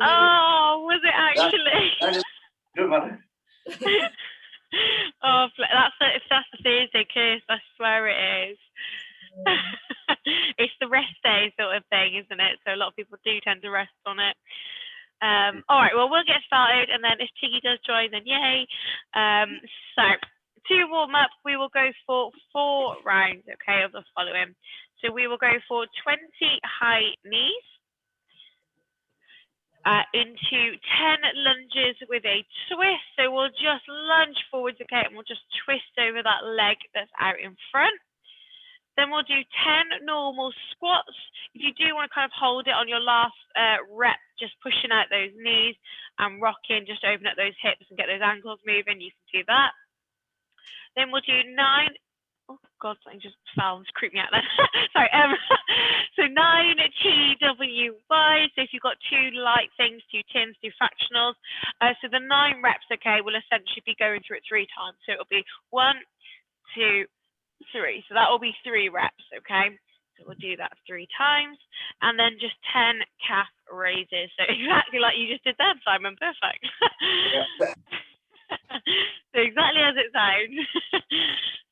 Oh, was it actually? That is good, man. Oh, if that's the Thursday curse, I swear it is. It's the rest day sort of thing, isn't it? So a lot of people do tend to rest on it. All right, well, we'll get started, and then if Tiggy does join, then yay. So to warm up, we will go for 4 rounds, okay, of the following. So we will go for 20 high knees, into 10 lunges with a twist. So we'll just lunge forwards, okay, and we'll just twist over that leg that's out in front. Then we'll do 10 normal squats. If you do want to kind of hold it on your last rep, just pushing out those knees and rocking, just open up those hips and get those ankles moving, you can do that. Then we'll do 9. Oh God, something just fell and creeped me out there. Sorry. So 9 TWY. So if you've got 2 light things, 2 tins, 2 fractionals. So the 9 reps, okay, will essentially be going through it 3 times. So it'll be 1, 2, 3. So that will be 3 reps, okay? So we'll do that 3 times. And then just 10 calf raises. So exactly like you just did then, Simon. Perfect. Yeah. So exactly as it sounds.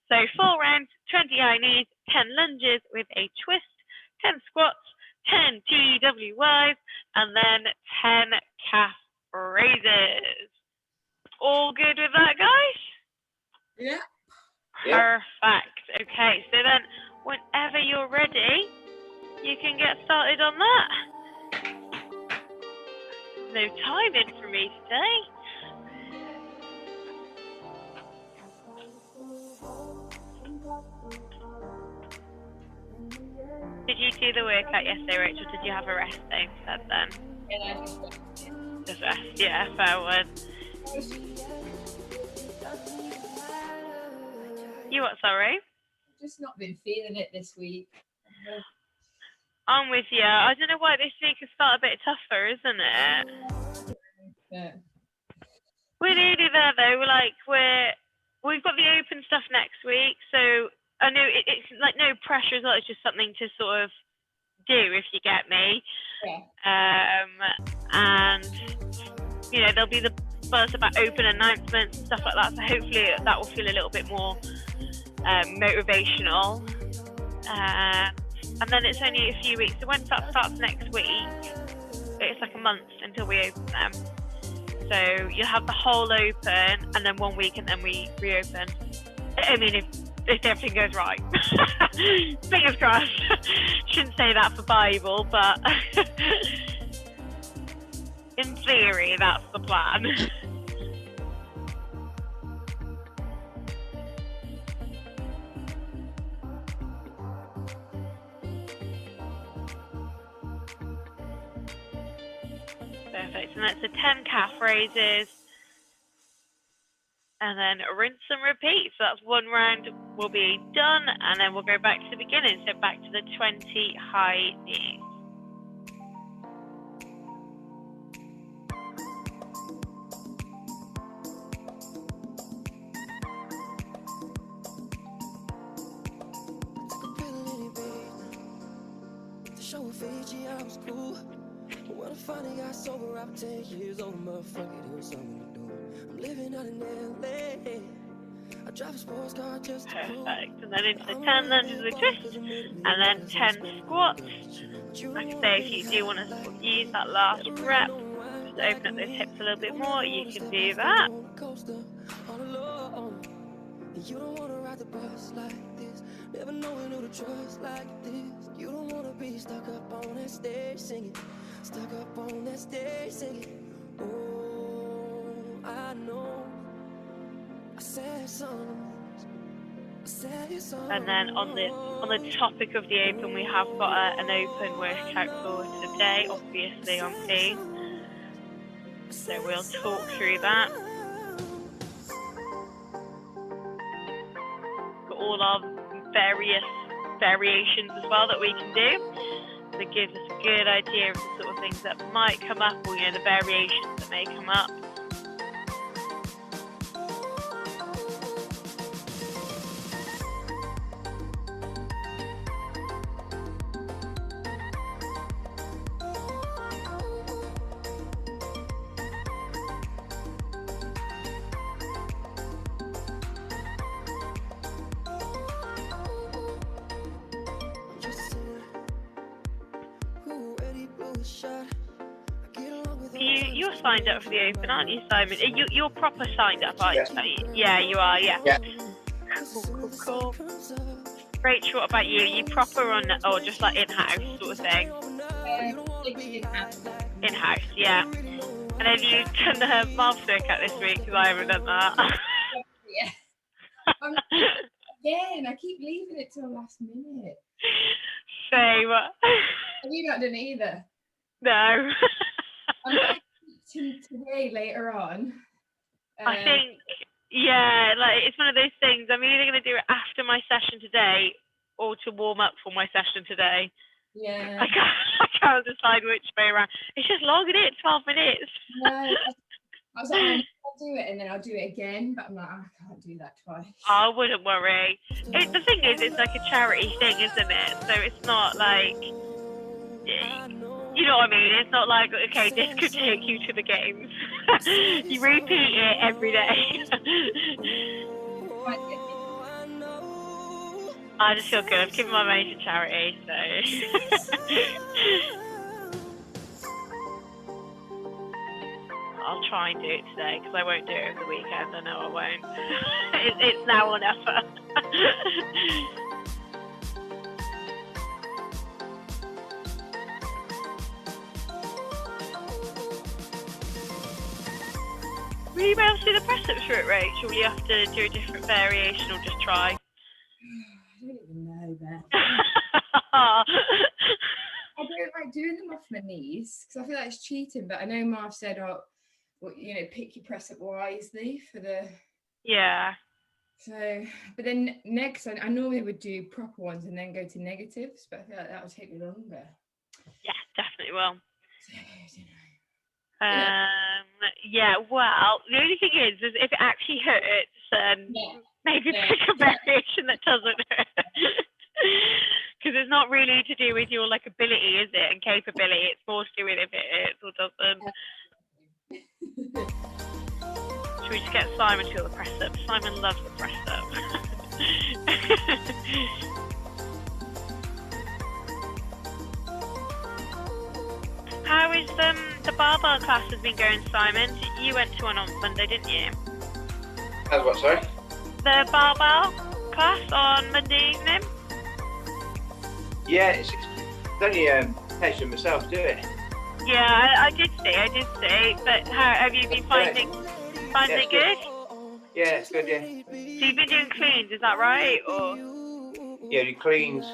So 4 rounds, 20 high knees, 10 lunges with a twist, 10 squats, 10 TWYs, and then 10 calf raises. All good with that, guys? Yeah. Perfect. Okay, so then whenever you're ready, you can get started on that. No timing for me today. Did you do the workout yesterday, Rachel? Did you have a rest day instead then? Yeah, Just rest, yeah, fair one. You what, sorry? I've just not been feeling it this week. I'm with you. I don't know why this week has felt a bit tougher, isn't it? Yeah. We're nearly there though. We've got the open stuff next week, so I know it's like no pressure as well. It's just something to sort of do, if you get me. Yeah. And you know there'll be the buzz about open announcements and stuff like that. So hopefully that will feel a little bit more motivational. And then it's only a few weeks. So when that starts next week, it's like a month until we open them. So you'll have the whole open, and then 1 week, and then we reopen. I mean, if everything goes right. Fingers crossed. Shouldn't say that for Bible, but in theory, that's the plan. Perfect, and that's the 10 calf raises. And then rinse and repeat. So that's 1 round will be done, and then we'll go back to the beginning. So back to the 20 high knees. Fiji, I was cool. When I finally got sober, I'm 10 years old, motherfucker, there was something to do. I'm living out in LA. I drive a sports car just to prove. Perfect. And then into the 10 lunges with a twist, and then 10 squats. Like I say, if you do want to use that last rep, just open up those hips a little bit more, you can do that. You don't wanna ride the bus like this, never knowing who to trust like this. You don't wanna be stuck up on that stage singing, stuck up on that stage singing. Oh, I know I said songs, I said songs. And then on the topic of the open, we have got an open workout for today, obviously on P. So we'll talk through that. All our various variations as well that we can do. So it gives us a good idea of the sort of things that might come up, or the variations that may come up. you're signed up for the Open, aren't you, Simon? You're proper signed up, aren't you? Yeah, you are. Yeah. Yeah. Cool. Rachel, what about you? Are you proper on, or just like in-house sort of thing? In-house, yeah. And have you done the Marv circuit this week? Because I haven't done that. Yeah. Again, I keep leaving it till the last minute. Same. Have you not done it either? No. I'm going to today later on. I think, yeah, like it's one of those things. I'm either going to do it after my session today or to warm up for my session today. Yeah. I can't decide which way around. It's just long, isn't it? 12 minutes. No. I was like, I'll do it and then I'll do it again, but I'm like, I can't do that twice. I wouldn't worry. The thing is, it's like a charity thing, isn't it? So it's not like, you know what I mean? It's not like, okay, this could take you to the games. You repeat it every day. I just feel good. I've given my money to charity, so. I'll try and do it today because I won't do it over the weekend. I know I won't. It's now or never. Will you be able to do the press-ups for it, Rach? Or will you have to do a different variation or just try? I don't even know that. Oh, I don't like doing them off my knees because I feel like it's cheating, but I know Marv said, oh, well, you know, pick your press up wisely for the. yeah. So, but then next, I normally would do proper ones and then go to negatives, but I feel like that would take me longer. Yeah, definitely will. So, I don't know. Yeah, well, the only thing is if it actually hurts, then maybe pick a variation that doesn't hurt. Because it's not really to do with your like ability, is it, and capability? It's more to do with if it hurts or doesn't. Should we just get Simon to do the press up? Simon loves the press up. How is the barbell class has been going, Simon? You went to one on Monday, didn't you? How's what, sorry? The barbell class on Monday evening? Yeah, it's only patient myself do it. Yeah, I did see. But how have you been finding it good? Yeah, it's good, yeah. So you've been doing cleans, is that right? Or Yeah, the cleans.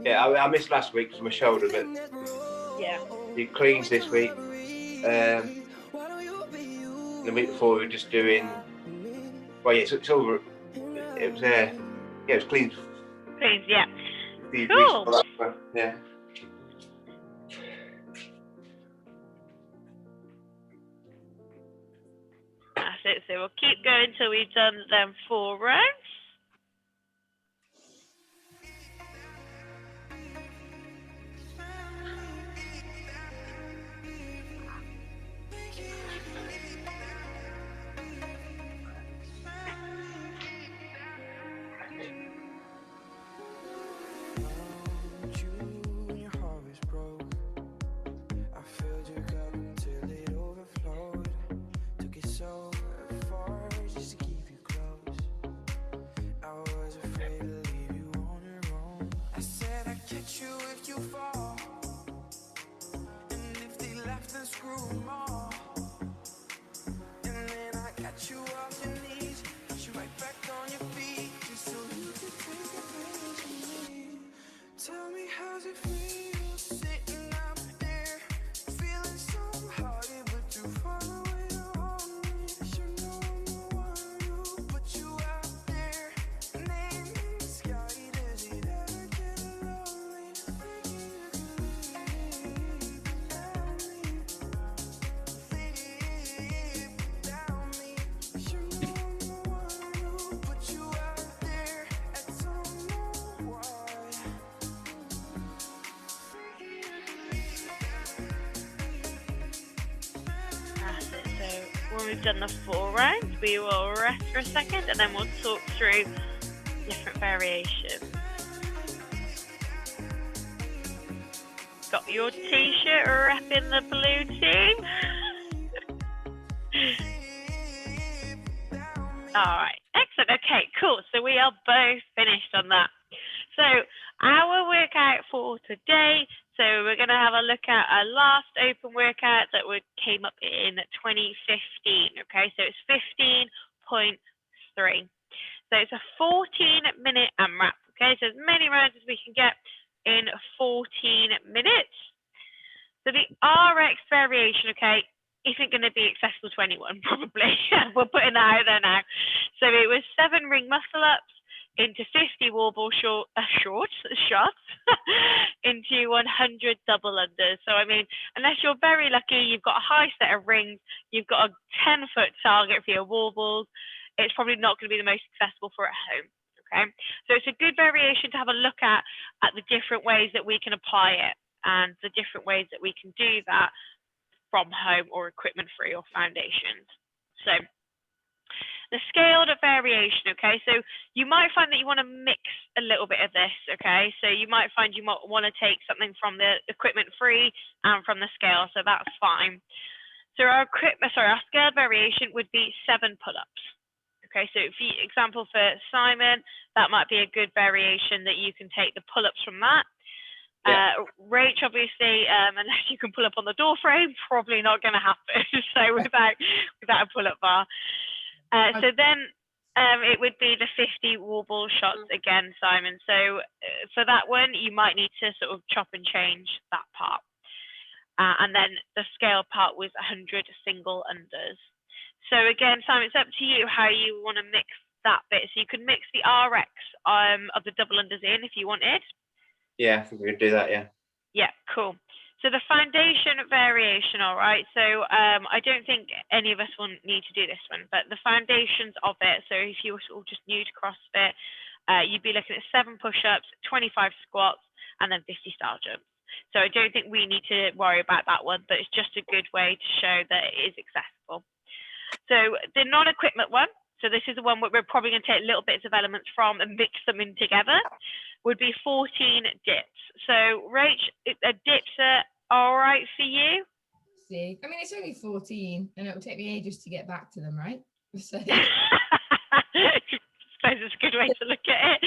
Yeah, I missed last week because of my shoulder, but yeah. the cleans this week. The week before we were just doing. Well, yeah, it's over. It was it was cleans. Cleans, yeah. Cool. Yeah. That's it. So we'll keep going till we've done them 4 rounds. When we've done the 4 rounds, we will rest for a second and then we'll talk through different variations. Got your t-shirt repping the blue team. All right, excellent. Okay, cool. So we are both finished on that. So our workout for today, so we're going to have a look at our last open workout that came up in 2015. Okay, so it's 15.3. So it's a 14-minute AMRAP. Okay, so as many rounds as we can get in 14 minutes. So the RX variation, okay, isn't going to be accessible to anyone, probably. We're putting that out there now. So it was 7 ring muscle ups into 50 wall ball shots into 100 double unders. So, I mean, unless you're very lucky, you've got a high set of rings, you've got a 10-foot target for your wall balls, it's probably not going to be the most accessible for at home. Okay, so it's a good variation to have a look at the different ways that we can apply it and the different ways that we can do that from home or equipment free or foundations. So the scaled variation, okay, so you might find that you want to mix a little bit of this, okay, so you might find you might want to take something from the equipment free and from the scale, so that's fine. So our scaled variation would be 7 pull-ups. Okay, so for example for Simon, that might be a good variation that you can take the pull-ups from that. Yeah. Rach, obviously, unless you can pull up on the door frame, probably not going to happen. So without a pull-up bar. So then it would be the 50 wall ball shots again, Simon. So for that one, you might need to sort of chop and change that part. And then the scale part was 100 single unders. So again, Simon, it's up to you how you want to mix that bit. So you can mix the RX of the double unders in if you wanted. Yeah, I think we could do that, yeah. Yeah, cool. So the foundation variation, all right. So I don't think any of us will need to do this one, but the foundations of it. So if you were sort of just new to CrossFit, you'd be looking at 7 push-ups, 25 squats, and then 50 star jumps. So I don't think we need to worry about that one, but it's just a good way to show that it is accessible. So the non-equipment one, so this is the one where we're probably going to take little bits of elements from and mix them in together, would be 14 dips. So Rach, dips are all right for you? See, I mean, it's only 14 and it'll take me ages to get back to them, right? So. I suppose it's a good way to look at it.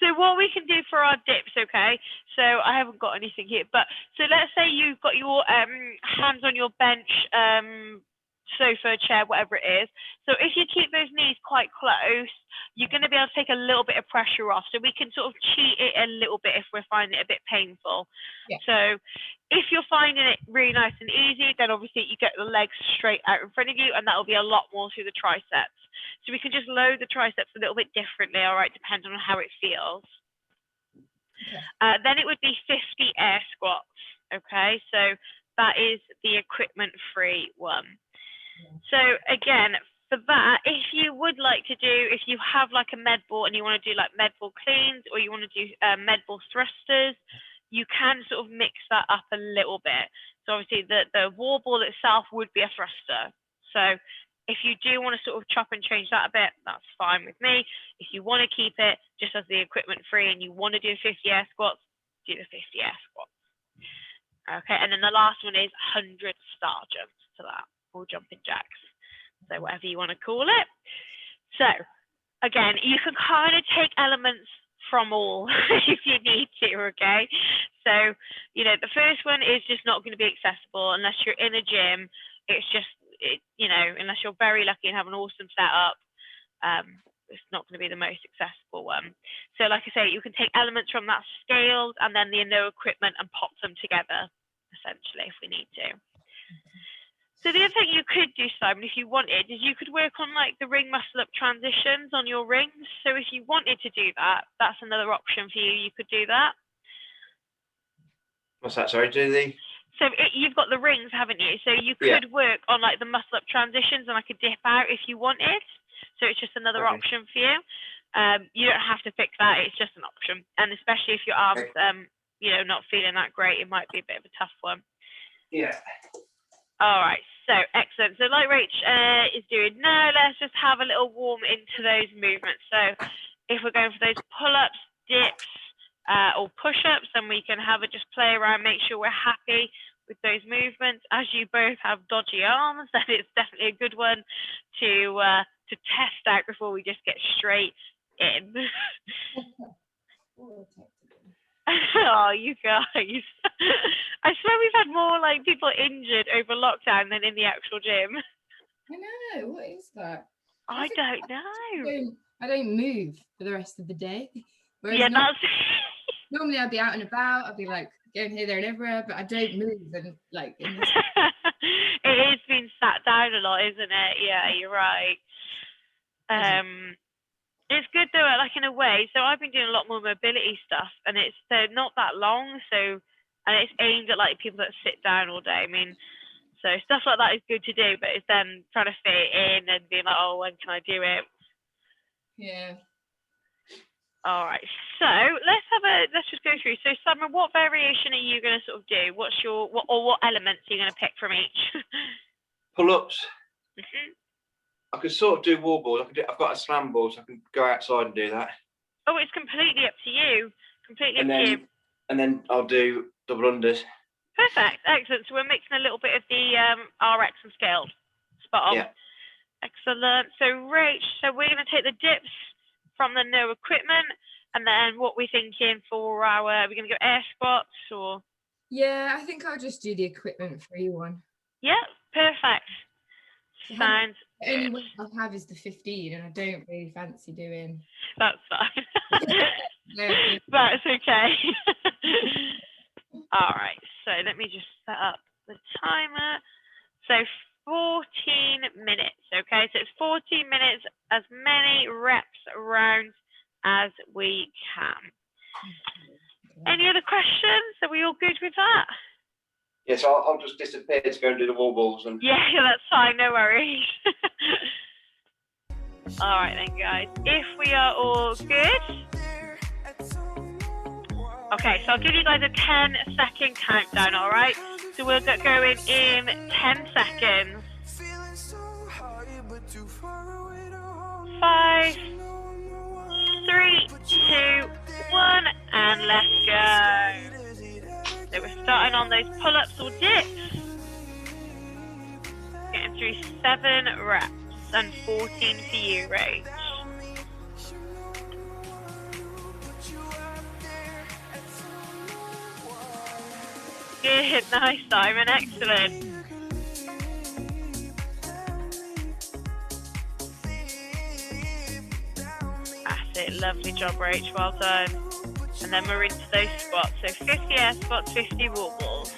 So what we can do for our dips, okay, so I haven't got anything here, but so let's say you've got your hands on your bench, sofa, chair, whatever it is. So if you keep those knees quite close, you're going to be able to take a little bit of pressure off. So we can sort of cheat it a little bit if we're finding it a bit painful. Yeah. So if you're finding it really nice and easy, then obviously you get the legs straight out in front of you, and that will be a lot more through the triceps. So we can just load the triceps a little bit differently, all right, depending on how it feels. Okay. Then it would be 50 air squats. Okay, so that is the equipment-free one. So again, for that, if you would like to do, if you have like a med ball and you want to do like med ball cleans, or you want to do med ball thrusters, you can sort of mix that up a little bit. So obviously the wall ball itself would be a thruster. So if you do want to sort of chop and change that a bit, that's fine with me. If you want to keep it just as the equipment free and you want to do 50 air squats, do the 50 air squats. Okay, and then the last one is 100 star jumps to that, or jumping jacks, so whatever you want to call it. So again, you can kind of take elements from all if you need to, okay? So, you know, the first one is just not going to be accessible unless you're in a gym. It's just, you know, unless you're very lucky and have an awesome setup, it's not going to be the most accessible one. So like I say, you can take elements from that scaled and then the no equipment and pop them together, essentially, if we need to. So the other thing you could do, Simon, if you wanted, is you could work on like the ring muscle up transitions on your rings. So if you wanted to do that, that's another option for you. You could do that. What's that? Sorry, So you've got the rings, haven't you? So you could work on like the muscle up transitions and like a dip out if you wanted. So it's just another option for you. You don't have to fix that. It's just an option. And especially if your arms, you know, not feeling that great, it might be a bit of a tough one. Yeah. All right, so excellent. So like Rach is doing now, let's just have a little warm into those movements. So if we're going for those pull-ups, dips, or push-ups, then we can have it just play around, make sure we're happy with those movements. As you both have dodgy arms, then it's definitely a good one to to test out before we just get straight in. Oh, you guys. I swear we've had more like people injured over lockdown than in the actual gym. I know, what is that? I don't know. I don't move for the rest of the day. Whereas Yeah, that's normally I'd be out and about, I'd be like going here, there and everywhere, but I don't move and like in this. It is being sat down a lot, isn't it? Yeah, you're right. It's good though, like in a way. So I've been doing a lot more mobility stuff, and they're not that long. So, and it's aimed at like people that sit down all day. I mean, so stuff like that is good to do, but it's then trying to fit it in and being like, oh, when can I do it? Yeah. All right. So let's just go through. So Summer, what variation are you going to sort of do? What elements are you going to pick from each? Pull-ups. Mm-hmm. I can sort of do wall balls. I've got a slam ball, so I can go outside and do that. Oh, it's completely up to you. Completely up to you. And then I'll do double unders. Perfect. Excellent. So we're mixing a little bit of the RX and scaled. Spot on. Yeah. Excellent. So Rach, so we're going to take the dips from the no equipment, and then what we're thinking for are we going to go air squats or? Yeah, I think I'll just do the equipment free one. Yeah, perfect. Sounds the only one I have is the 15, and I don't really fancy doing. That's fine. No. That's okay. All right, so let me just set up the timer. So 14 minutes, okay? So it's 14 minutes, as many reps rounds as we can. Any other questions? Are we all good with that? Yes, I'll just disappear to go and do the wall balls. And yeah, that's fine, no worries. All right then, guys. If we are all good. Okay, so I'll give you guys a 10-second countdown, all right? So we'll get going in 10 seconds. 5, 3, 2, 1, and let's go. So we're starting on those pull-ups or dips. Getting through 7 reps and 14 for you, Rach. Good, nice, Simon, excellent. That's it, lovely job, Rach, well done. And then we're into those squats, so 50 air squats, 50 wall balls.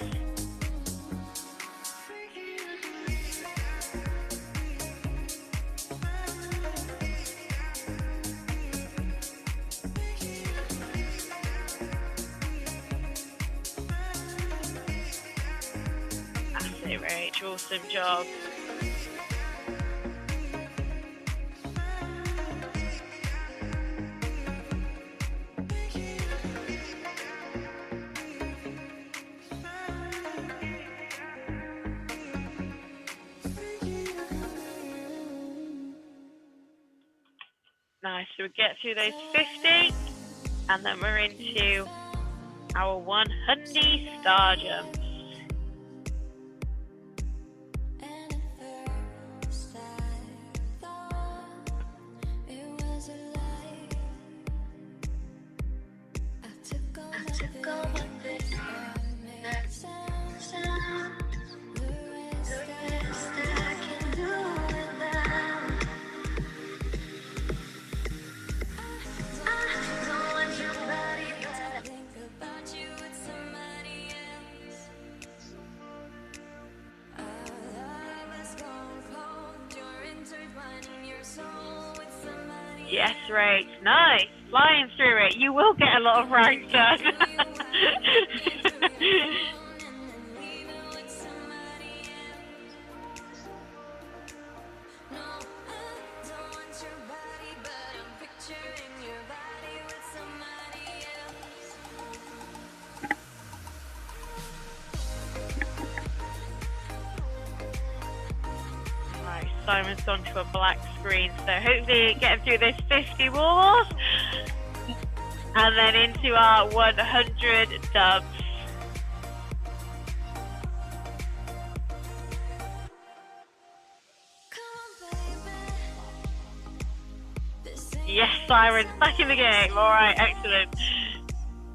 Rach, awesome job. Nice, so we get through those 50 and then we're into our 100 star jumps. Yes, right. Nice. Flying through it. You will get a lot of rounds done. Simon's gone to a black screen, so hopefully getting through this 50 walls and then into our 100 dubs. Yes, Siren's back in the game. All right, excellent.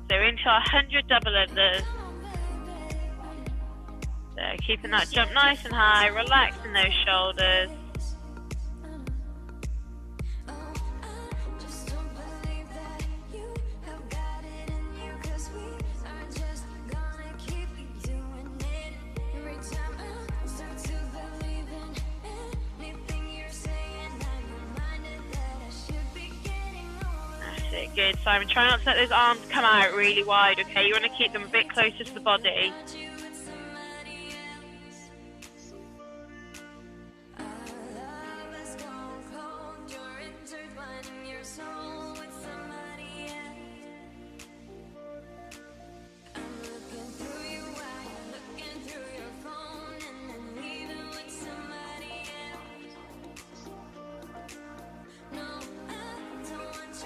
So into our 100 double unders. So keeping that jump nice and high, relaxing those shoulders. Good, Simon. Try not to let those arms come out really wide, okay? You want to keep them a bit closer to the body.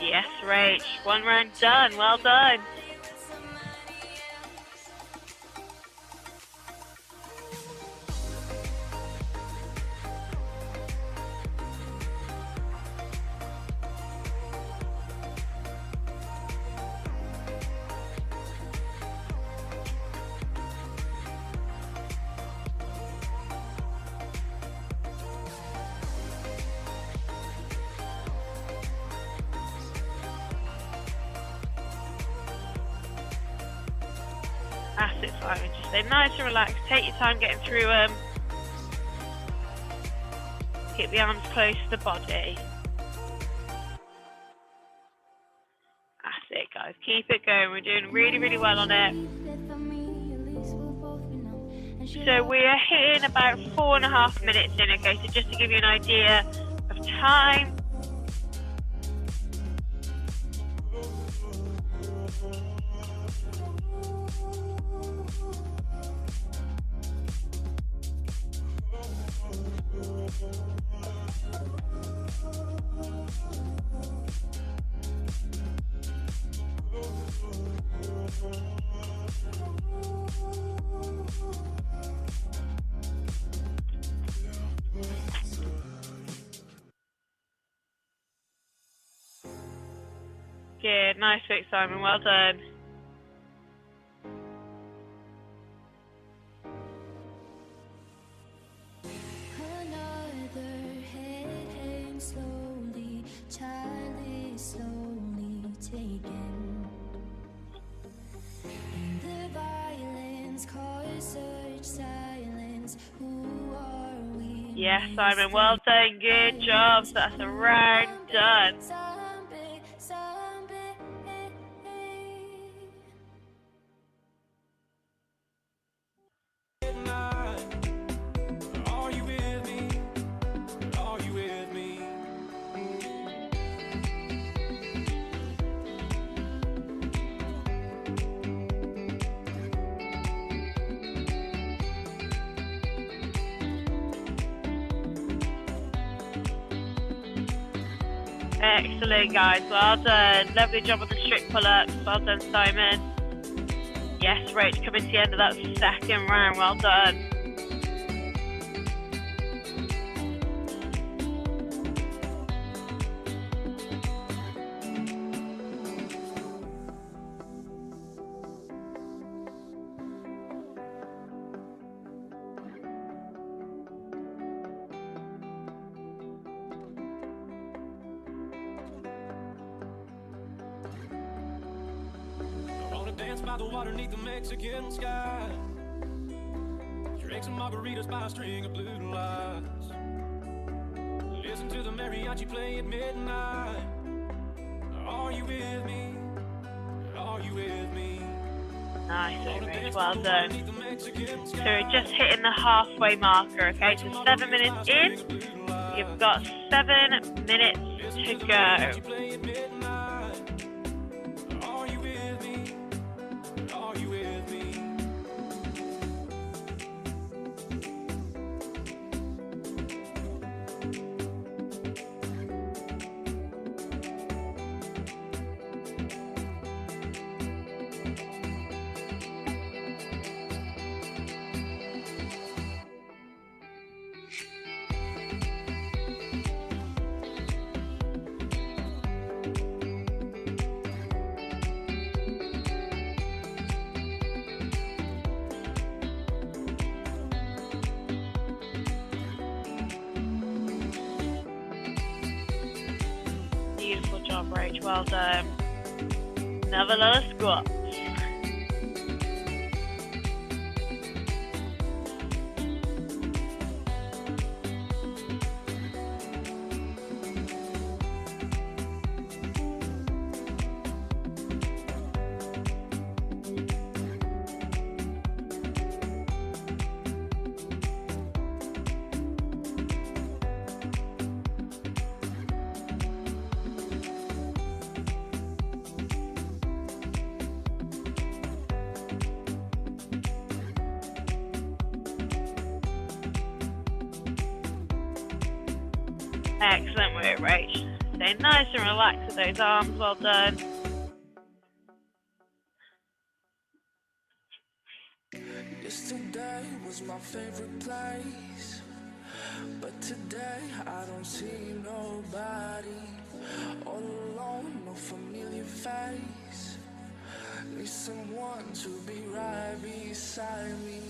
Yes, Rach. One round done. Well done. That's it, Simon. Just stay nice and relaxed. Take your time getting through them. Keep the arms close to the body. That's it, guys. Keep it going. We're doing really, really well on it. So we are hitting about 4.5 minutes in, okay? So just to give you an idea of time. Good, nice work, Simon. Well done. Another head hangs slowly, child is slowly taken. And the violence causes such silence. Who are we? Yes, Simon. Well done. Good job. So that's a round done. Excellent, guys. Well done. Lovely job on the strict pull-ups. Well done, Simon. Yes, Rach, coming to the end of that second round. Well done. Dance by the water neath the Mexican sky. Drink some margaritas by a string of blue lights. Listen to the mariachi play at midnight. Are you with me? Are you with me? Nice, Rach. Well done. So we're just hitting the halfway marker, okay? So 7 minutes in. You've got 7 minutes to go. job, Rach. Well done. Another lot of squats. Excellent work, Rach. Stay nice and relaxed with those arms. Well done. Yesterday was my favorite place, but today I don't see nobody. All alone, no familiar face. Need someone to be right beside me.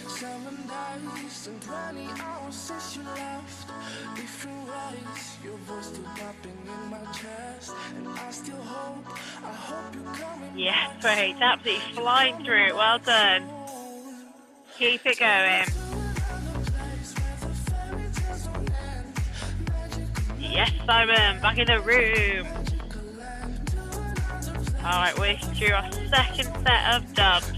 7 days and 20 hours since you left. Different ways, your voice still popping in my chest. And I still hope, I hope you're coming. Yeah, great. Absolutely flying through it. Well done. Keep it going. Yes, Simon, back in the room. Alright, working through our second set of dubs.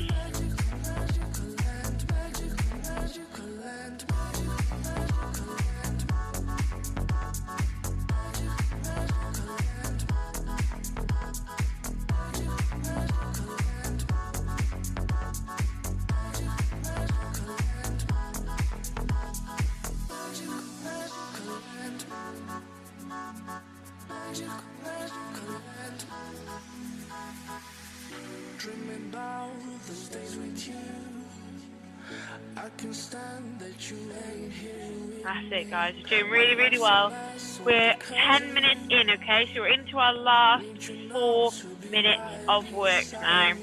Dreaming about those days with you. I can stand that you ain't here. That's it, guys. We're doing really, really well. We're 10 minutes in, okay? So we're into our last 4 minutes of work now.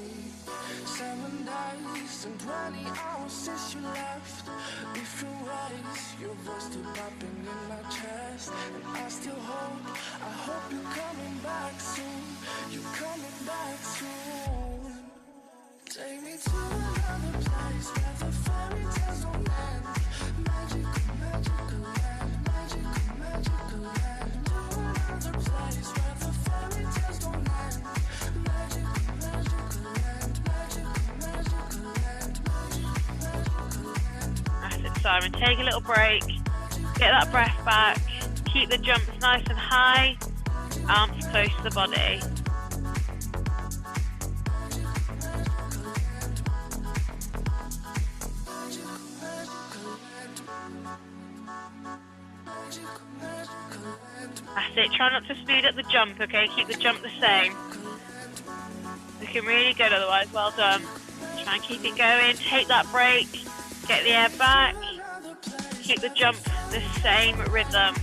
7 days and 20 hours since you left. Different ways, your voice still popping in my chest. And I still hope, I hope you're coming back soon. You're coming back soon. Take me to another place where the fairy tales don't end. Magical, magical land, magical, magical land. To another place where the fairy tales don't end. Magical, magical land, magical, magical land, magical, magical land. That's it, Simon. Take a little break. Get that breath back. Keep the jumps nice and high. Arms close to the body. That's it. Try not to speed up the jump, okay? Keep the jump the same. Looking really good otherwise. Well done. Try and keep it going. Take that break. Get the air back. Keep the jump the same rhythm.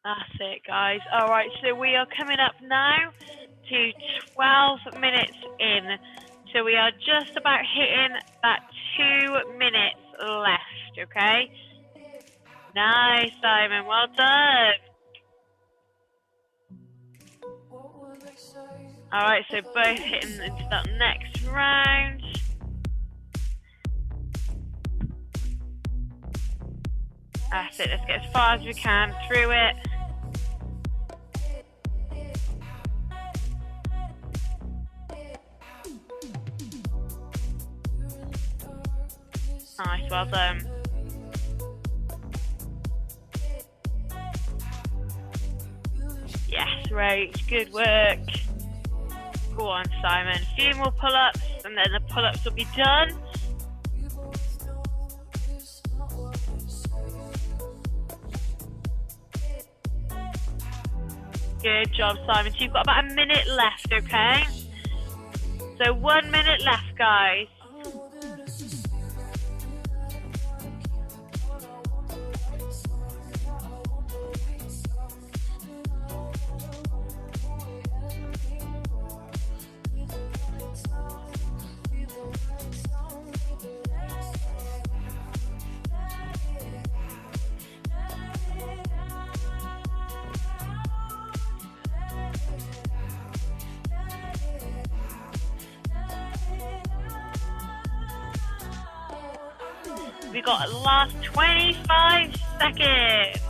That's it, guys. All right, so we are coming up now to 12 minutes in. So we are just about hitting that 2 minutes left, okay? Nice, Simon. Well done. All right, so both hitting into that next round. That's it. Let's get as far as we can through it. Nice, well done. Yes, right, good work. Go on, Simon. A few more pull-ups, and then the pull-ups will be done. Good job, Simon. So you've got about a minute left, okay? So 1 minute left, guys. We got last 25 seconds.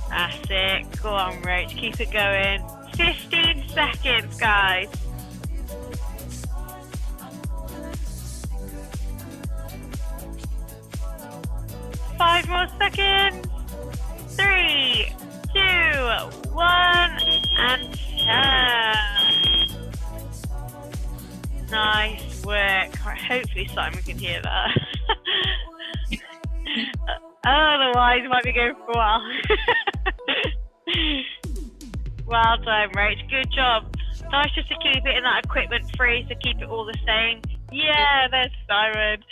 That's it. Go on, Rach. Keep it going. 15 seconds, guys. 5 more seconds. 3, 2, 1, and turn. Nice work. Hopefully Simon can hear that. Otherwise, it might be going for a while. Well done, Rach. Good job. Nice just to keep it in that equipment free, so keep it all the same. Yeah, there's Simon.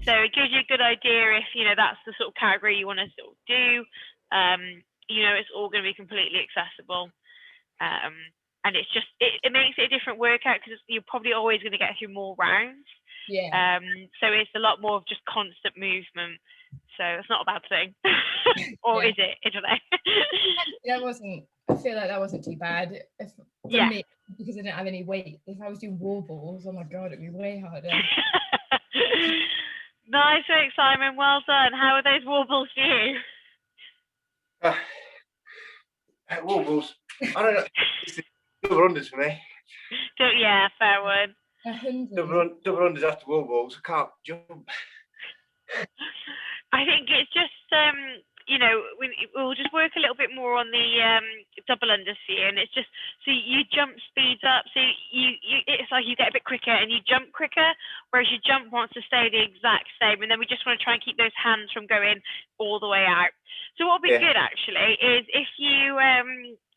So it gives you a good idea if, you know, that's the sort of category you want to sort of do. You know, it's all going to be completely accessible. And it's just, it makes it a different workout because you're probably always going to get through more rounds. Yeah. So it's a lot more of just constant movement. So it's not a bad thing. Or Yeah. is it? I don't know. I feel like that wasn't too bad. For me, because I didn't have any weight. If I was doing wall balls, oh my God, it'd be way harder. Nice work, Simon. Well done. How are those wobbles for you? Wobbles. I don't know. It's the double unders for me. Yeah, fair one. 100. Double unders after wobbles. I can't jump. I think it's just, you know, we'll just work a little bit more on the double unders for you, and it's just, so your jump speeds up, so you it's like you get a bit quicker and you jump quicker, whereas your jump wants to stay the exact same, and then we just want to try and keep those hands from going all the way out. So what would be good actually is if you,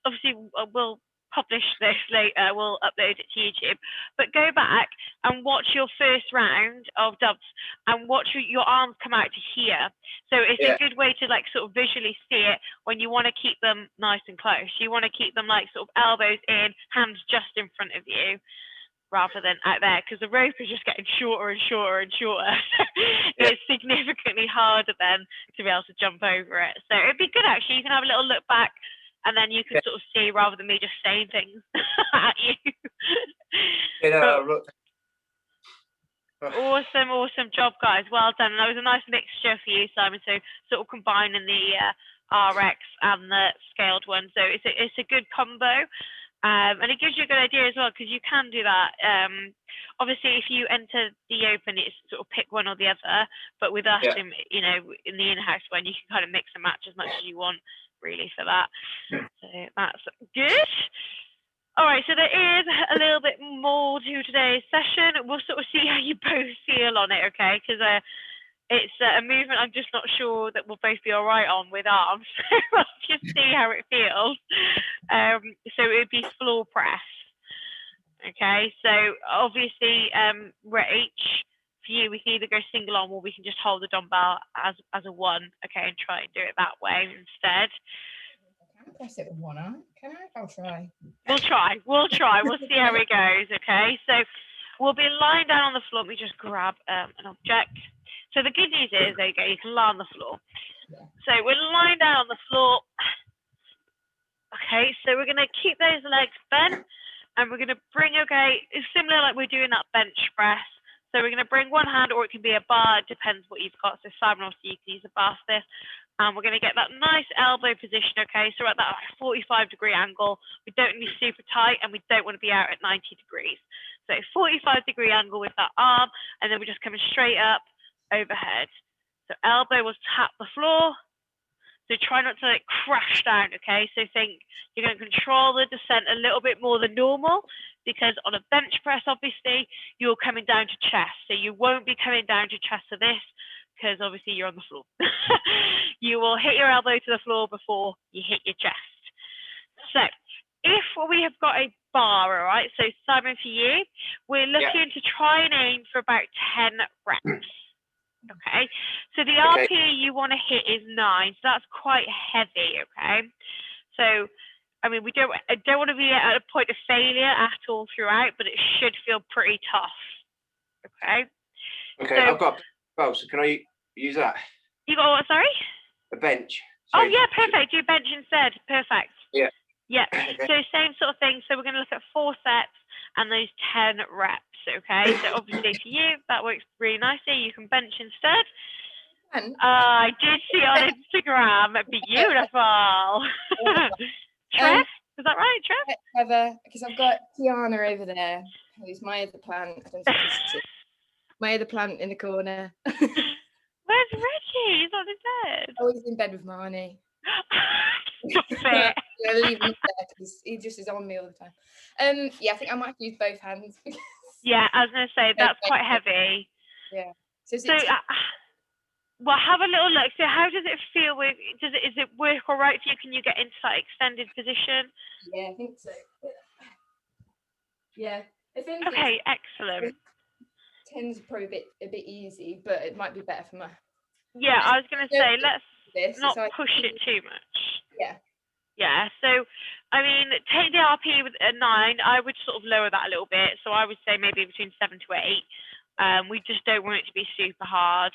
obviously we'll publish this later, we'll upload it to YouTube, but go back and watch your first round of dubs and watch your arms come out to here. So it's a good way to like sort of visually see it when you want to keep them nice and close. You want to keep them like sort of elbows in, hands just in front of you, rather than out there, because the rope is just getting shorter and shorter and shorter. It's significantly harder then to be able to jump over it. So it'd be good actually, you can have a little look back and then you can sort of see rather than me just saying things at you. Awesome job, guys. Well done. And that was a nice mixture for you, Simon. So sort of combining the RX and the scaled one. So it's a good combo. And it gives you a good idea as well, because you can do that. Obviously, if you enter the open, it's sort of pick one or the other. But with us, in the in-house one, you can kind of mix and match as much as you want, really, for that. So that's good. All right, so there is a little bit more to today's session. We'll sort of see how you both feel on it, okay? Because it's a movement I'm just not sure that we'll both be all right on with arms. So we'll just see how it feels. So it would be floor press. Okay, so obviously, Rach, for you, we can either go single arm or we can just hold the dumbbell as a one, okay, and try and do it that way instead. I can press it with one arm, can I? I'll try. We'll try. We'll see how it goes, okay? So we'll be lying down on the floor. Let me just grab an object. So the good news is, there you go, you can lie on the floor. Yeah. So we're lying down on the floor. Okay, so we're going to keep those legs bent, and we're going to bring, okay, it's similar like we're doing that bench press. So we're going to bring one hand, or it can be a bar, it depends what you've got. So Simon, obviously, you can use a bar for this. And we're going to get that nice elbow position, okay? So we're at that 45-degree angle. We don't need to be super tight, and we don't want to be out at 90 degrees. So 45-degree angle with that arm, and then we're just coming straight up overhead. So elbow will tap the floor. So try not to like crash down, okay? So think you're going to control the descent a little bit more than normal, because on a bench press, obviously, you're coming down to chest. So you won't be coming down to chest for this, because obviously you're on the floor. You will hit your elbow to the floor before you hit your chest. So if we have got a bar, all right, so Simon, for you, we're looking to try and aim for about 10 reps. Okay, so the RP you want to hit is 9, so that's quite heavy, okay? So, I mean, I don't want to be at a point of failure at all throughout, but it should feel pretty tough, okay? Okay, so, I've got a so can I use that? You got what, sorry? A bench. Oh, yeah, perfect, do bench instead, perfect. Yeah. Yeah, Okay. so same sort of thing, so we're going to look at 4 sets and those 10 reps, okay? So obviously for you, that works really nicely. You can bench instead. I did see on Instagram, beautiful. Trev, is that right, Trev? Because I've got Tiana over there, who's my other plant. I don't know if you can see. My other plant in the corner. Where's Reggie? He's on his bed. Oh, he's in bed with Marnie. Stop it. Yeah, leave him there because he just is on me all the time. Yeah, I think I might use both hands. Yeah, I was going to say that's quite heavy. Yeah. So well, have a little look. So how does it feel? Is it work all right for you? Can you get into that extended position? Yeah, I think so. Yeah. Okay, excellent. 10's probably a bit easy, but it might be better for my. Yeah, I was going to say let's not push it too much. Yeah. Yeah. So, I mean, take the RP with a 9. I would sort of lower that a little bit. So I would say maybe between 7 to 8. We just don't want it to be super hard.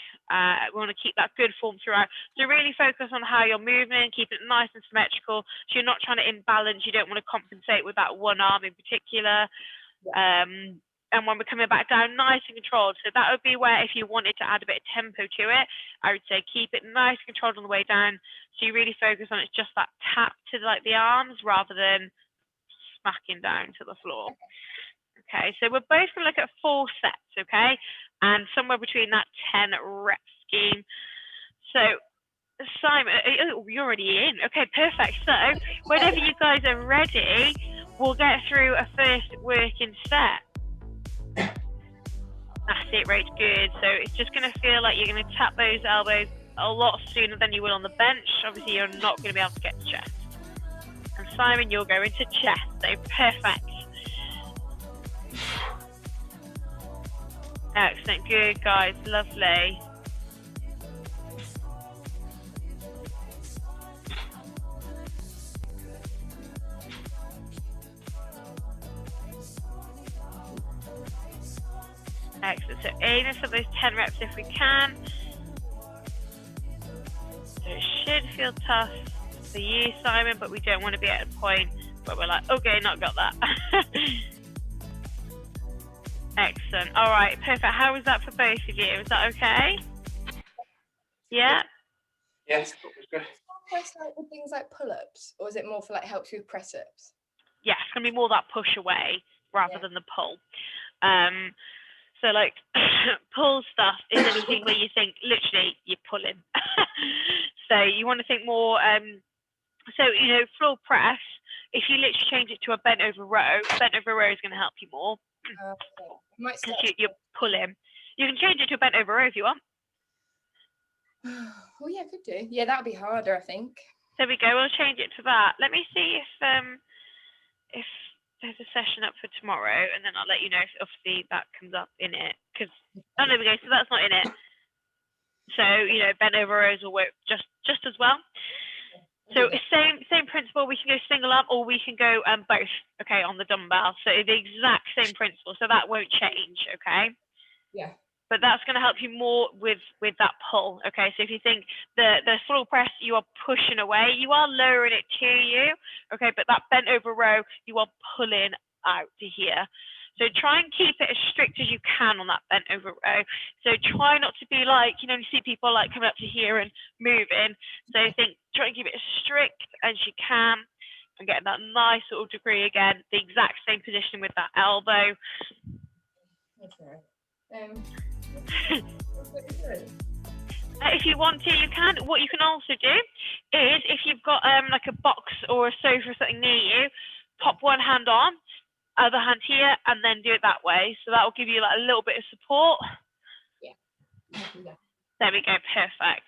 We want to keep that good form throughout. So really focus on how you're moving, keep it nice and symmetrical. So you're not trying to imbalance. You don't want to compensate with that one arm in particular. Yeah. And when we're coming back down, nice and controlled. So that would be where if you wanted to add a bit of tempo to it, I would say keep it nice and controlled on the way down. So you really focus on it's just that tap to like the arms rather than smacking down to the floor. Okay, so we're both going to look at 4 sets, okay? And somewhere between that 10 rep scheme. So, Simon, you're already in. Okay, perfect. So, whenever you guys are ready, we'll get through a first working set. That's it, right, good. So, it's just going to feel like you're going to tap those elbows a lot sooner than you will on the bench. Obviously, you're not going to be able to get to chest. And Simon, you'll go into chest, so perfect. Excellent, good guys, lovely. Excellent, so aiming for those 10 reps if we can. So it should feel tough for you, Simon, but we don't want to be at a point where we're like, okay, not got that. Excellent. All right, perfect. How was that for both of you? Is that okay? Yeah? Yes, that was good. With things like pull-ups, or is it more for like helps you with press-ups? Yeah, it's going to be more that push away rather than the pull. So like pull stuff is anything where you think literally you're pulling. So you want to think more, so, you know, floor press, if you literally change it to a bent over row is going to help you more. Because you're pulling. You can change it to a bent over row if you want. Oh yeah, could do. Yeah, that would be harder, I think. There we go. We'll change it to that. Let me see if there's a session up for tomorrow, and then I'll let you know if obviously that comes up in it. Because there we go. So that's not in it. So you know, bent over rows will work just as well. So same principle. We can go single arm or we can go both. Okay, on the dumbbell. So the exact same principle. So that won't change. Okay. Yeah. But that's going to help you more with that pull. Okay. So if you think the floor press, you are pushing away, you are lowering it to you. Okay. But that bent over row, you are pulling out to here. So try and keep it as strict as you can on that bent over row. So try not to be like, you know, you see people like coming up to here and moving. So I think try and keep it as strict as you can and get that nice sort of degree again, the exact same position with that elbow. Okay. If you want to, you can. What you can also do is if you've got like a box or a sofa or something near you, pop one hand on, other hand here, and then do it that way. So that will give you like a little bit of support. Yeah. There we go, perfect.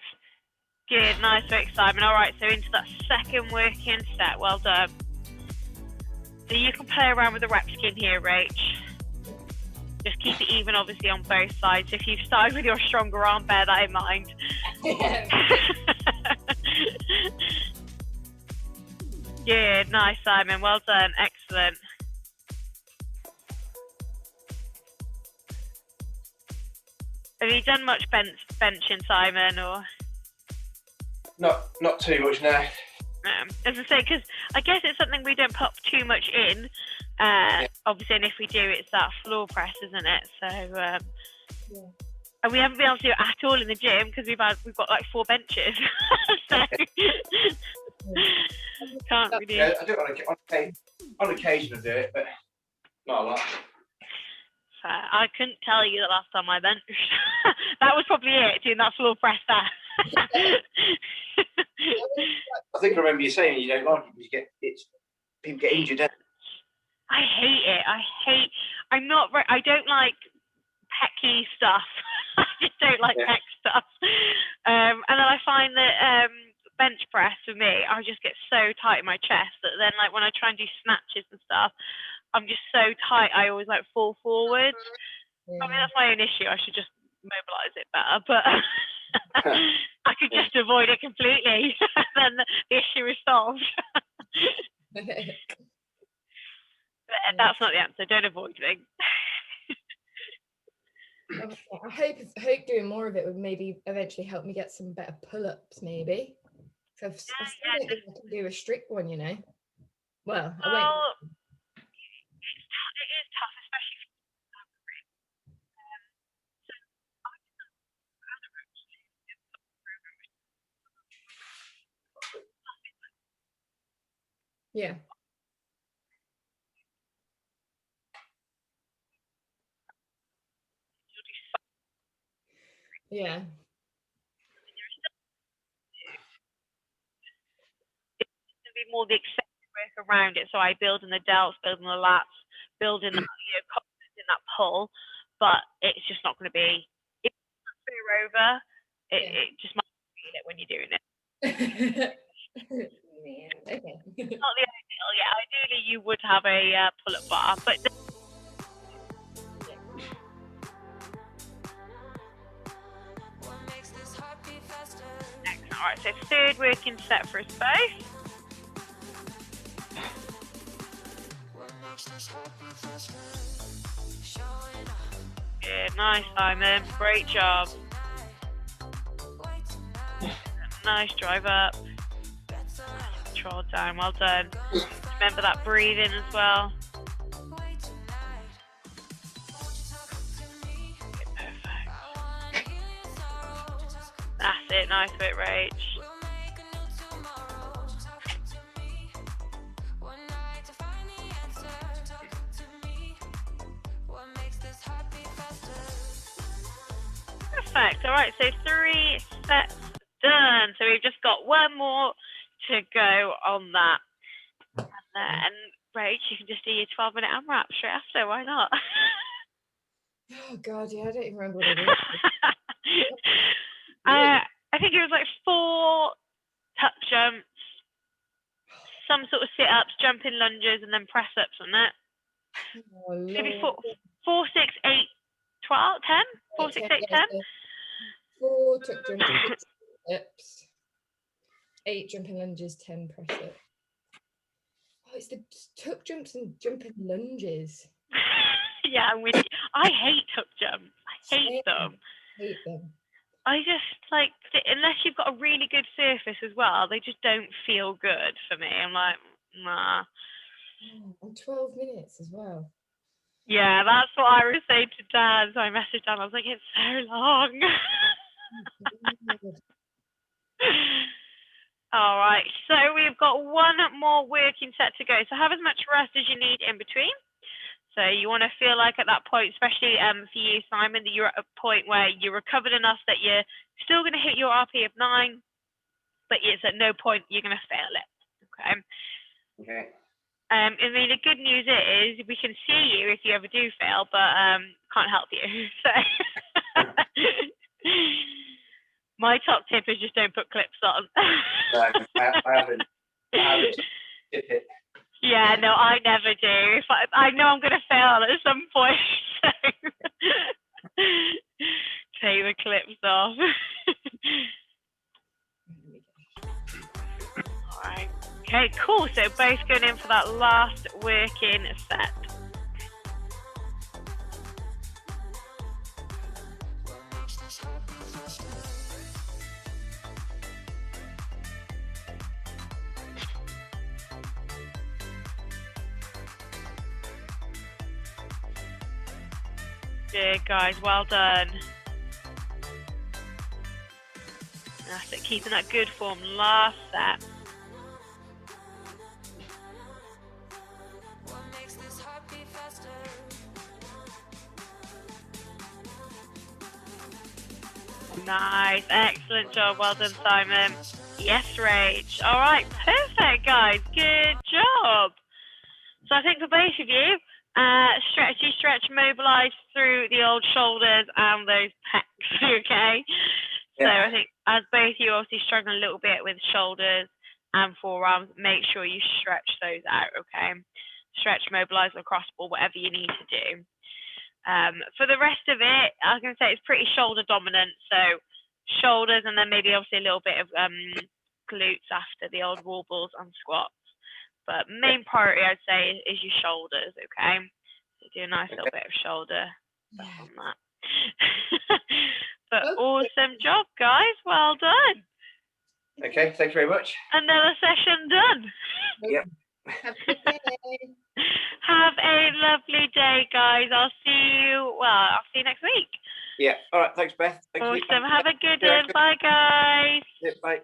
Good, nice work, Simon. All right, so into that second working set. Well done. So you can play around with the rep scheme here, Rach. Just keep it even, obviously, on both sides. If you've started with your stronger arm, bear that in mind. Good, nice, Simon. Well done, excellent. Have you done much benching, Simon, or? Not too much now. As I say, because I guess it's something we don't put too much in. Obviously, and if we do, it's that floor press, isn't it? So, and we haven't been able to do it at all in the gym because we've got like 4 benches. So can't really. Yeah, I do it on occasion I do it, but not a lot. I couldn't tell you the last time I benched. That was probably it, doing that floor press there. I think I remember you saying you don't like it because people get injured. I hate it. I don't like pecky stuff. I just don't like pec stuff. And then I find that bench press for me, I just get so tight in my chest that then like when I try and do snatches and stuff, I'm just so tight I always like fall forward. I mean that's my own issue. I should just mobilise it better, but I could just avoid it completely. Then the issue is solved. But that's not the answer. Don't avoid things. I hope doing more of it would maybe eventually help me get some better pull-ups, maybe. So I still don't think I can do a strict one, you know. Well, I won't. It is tough, especially if yeah. Yeah. It's going to be more the accepted work around it. So I build in the delts, build in the lats, build in that, confidence in that pull, but it's just not going to be. If it's clear over, it just might feel it when you're doing it. Okay. Not the ideal. Yeah, ideally you would have a pull-up bar, but. All right, so third working set for us both. Good, nice, Simon. Great job. Nice drive up. Control down. Well done. Remember that breathing as well. Good, perfect. That's it. Nice bit, Rach. Perfect. All right, so 3 sets done. So we've just got one more to go on that. And then, Rach, you can just do your 12-minute AMRAP straight after. Why not? Oh God, yeah, I don't even remember what it is. I think it was like 4 tuck jumps, some sort of sit-ups, jumping lunges, and then press-ups on it. Oh, Maybe Lord. 4, 6, 8, 12, 10? 4, 6, 8, 10? 4 tuck jumps, 6 sit-ups, 8 jumping lunges, 10 press-ups. Oh, it's the tuck jumps and jumping lunges. Yeah, I'm with you. I hate tuck jumps. I hate them. Hate them. I just like, unless you've got a really good surface as well, they just don't feel good for me. I'm like, nah. And 12 minutes as well. Yeah, that's what I was saying to Dan. So I messaged Dan. I was like, it's so long. All right. So we've got one more working set to go. So have as much rest as you need in between. So you want to feel like at that point, especially for you, Simon, that you're at a point where you're recovered enough that you're still going to hit your RP of 9, but it's at no point you're going to fail it. Okay. Okay. I mean, the good news is we can see you if you ever do fail, but can't help you. So, My top tip is just don't put clips on. I haven't tip it. Yeah, no, I never do. If I know I'm going to fail at some point, so take the clips off. All right. Okay, cool. So both going in for that last working set. Good, guys. Well done. That's it. Keeping that good form. Last set. Nice. Excellent job. Well done, Simon. Yes, Rach. All right. Perfect, guys. Good job. So I think for both of you, stretch, mobilise through the old shoulders and those pecs, okay? Yeah. So I think as both of you obviously struggling a little bit with shoulders and forearms, make sure you stretch those out, okay? Stretch, mobilise across or whatever you need to do. For the rest of it, I was going to say it's pretty shoulder dominant, so shoulders and then maybe obviously a little bit of glutes after the old wall balls and squats. But main priority, I'd say, is your shoulders, okay? So do a nice little bit of shoulder on that. But awesome job, guys. Well done. Okay, thanks very much. Another session done. Yep. Have a good day. Have a lovely day, guys. I'll see you next week. Yeah. All right. Thanks, Beth. Thank you. Awesome. Have a good one. Bye, guys. Yeah, bye.